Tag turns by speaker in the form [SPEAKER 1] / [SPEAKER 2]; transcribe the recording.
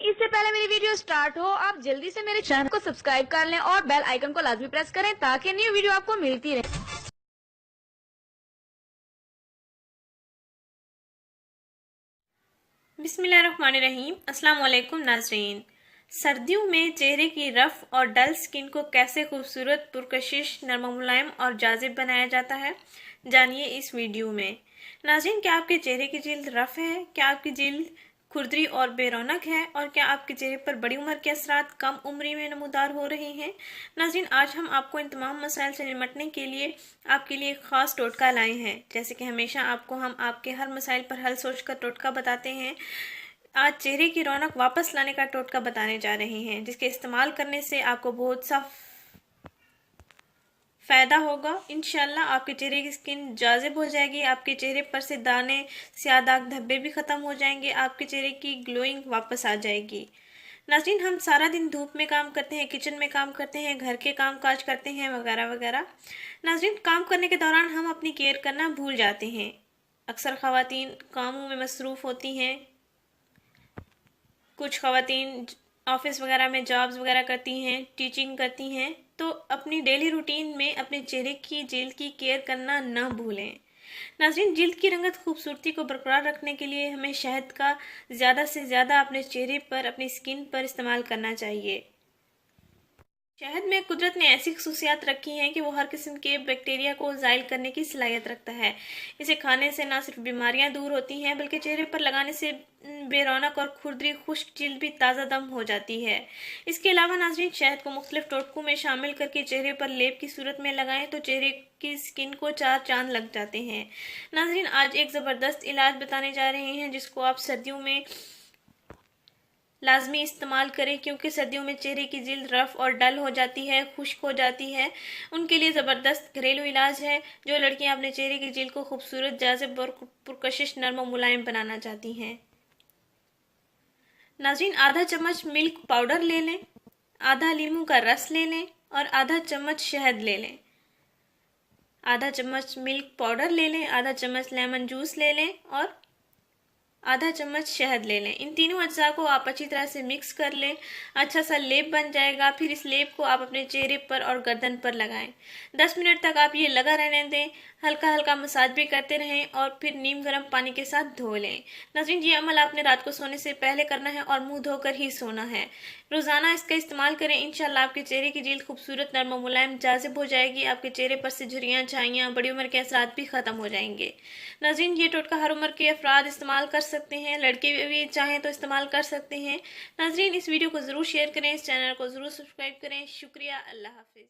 [SPEAKER 1] इससे पहले मेरी वीडियो स्टार्ट हो आप जल्दी से मेरे चैनल को सब्सक्राइब कर लें और बेल आइकन को लाजमी प्रेस करें ताकि न्यू वीडियो आपको मिलती रहे।
[SPEAKER 2] बिस्मिल्लाहिर्रहमानिर्रहीम। अस्सलाम वालेकुम नाज़रीन। सर्दियों में चेहरे की रफ़ और डल स्किन को कैसे खूबसूरत, पुरकशिश, नरम मुलायम और जाजिब बनाया जाता है, जानिए इस वीडियो में। नाज़रीन, क्या आपके चेहरे की जिल्द रफ़ है? क्या आपकी जिल्द खुरदरी और बेरौनक है? और क्या आपके चेहरे पर बड़ी उम्र के असरात कम उम्री में नमूदार हो रहे हैं? नाज़रीन, आज हम आपको इन तमाम मसाइल से निपटने के लिए आपके लिए एक ख़ास टोटका लाए हैं। जैसे कि हमेशा आपको हम आपके हर मसाइल पर हल सोचकर टोटका बताते हैं, आज चेहरे की रौनक वापस लाने का टोटका बताने जा रहे हैं, जिसके इस्तेमाल करने से आपको बहुत सा फ़ायदा होगा। इंशाल्लाह आपके चेहरे की स्किन जाजिब हो जाएगी, आपके चेहरे पर से दाने, स्याह दाग, धब्बे भी ख़त्म हो जाएंगे, आपके चेहरे की ग्लोइंग वापस आ जाएगी। नाज़रीन, हम सारा दिन धूप में काम करते हैं, किचन में काम करते हैं, घर के काम काज करते हैं, वगैरह वगैरह। नाज़रीन, काम करने के दौरान हम अपनी केयर करना भूल जाते हैं। अक्सर ख़वातीन कामों में मसरूफ़ होती हैं। कुछ ख़वातीन ऑफिस वगैरह में जॉब्स वगैरह करती हैं, टीचिंग करती हैं, तो अपनी डेली रूटीन में अपने चेहरे की जिल्द की केयर करना न भूलें। नाज़रीन, जिल्द की रंगत खूबसूरती को बरकरार रखने के लिए हमें शहद का ज़्यादा से ज़्यादा अपने चेहरे पर, अपनी स्किन पर इस्तेमाल करना चाहिए। शहद में कुदरत ने ऐसी खसूसियात रखी हैं कि वो हर किस्म के बैक्टीरिया को ज़ाइल करने की सलाहियत रखता है। इसे खाने से ना सिर्फ बीमारियां दूर होती हैं, बल्कि चेहरे पर लगाने से बेरौनक और खुरदरी खुश्क जिल्द भी ताज़ा दम हो जाती है। इसके अलावा नाज़रीन, शहद को मुख्तलिफ टोटकों में शामिल करके चेहरे पर लेप की सूरत में लगाएं तो चेहरे की स्किन को चार चांद लग जाते हैं। नाज़रीन, आज एक ज़बरदस्त इलाज बताने जा रहे हैं जिसको आप सर्दियों में लाजमी इस्तेमाल करें, क्योंकि सर्दियों में चेहरे की जिल्द रफ और डल हो जाती है, खुश्क हो जाती है। उनके लिए ज़बरदस्त घरेलू इलाज है। जो लड़कियां अपने चेहरे की जिल्द को खूबसूरत, जाजिब और पुरकशिश, नरम और मुलायम बनाना चाहती हैं। नाज़रीन, आधा चम्मच मिल्क पाउडर ले लें, आधा लीमू का रस ले लें और आधा चम्मच शहद ले लें। आधा चम्मच मिल्क पाउडर ले लें, आधा चम्मच लेमन जूस ले लें और आधा चम्मच शहद ले लें। इन तीनों अज्जा को आप अच्छी तरह से मिक्स कर लें। अच्छा सा लेप बन जाएगा। फिर इस लेप को आप अपने चेहरे पर और गर्दन पर लगाएं। 10 मिनट तक आप ये लगा रहने दें। हल्का हल्का मसाज भी करते रहें और फिर नीम गर्म पानी के साथ धो लें। नाज़रीन, ये अमल आपने रात को सोने से पहले करना है और मुंह धोकर ही सोना है। रोज़ाना इसका इस्तेमाल करें। इंशाल्लाह आपके चेहरे की जिल्द खूबसूरत, नरम और मुलायम, जाजिब हो जाएगी। आपके चेहरे पर से झुर्रियाँ, छाइयाँ, बड़ी उम्र के असरात भी ख़त्म हो जाएंगे। नाज़रीन, ये टोटका हर उम्र के अफराद इस्तेमाल कर सकते हैं, लड़के भी चाहें तो इस्तेमाल कर सकते हैं। नाज़रीन, इस वीडियो को ज़रूर शेयर करें, इस चैनल को ज़रूर सब्सक्राइब करें। शुक्रिया। अल्लाह हाफिज़।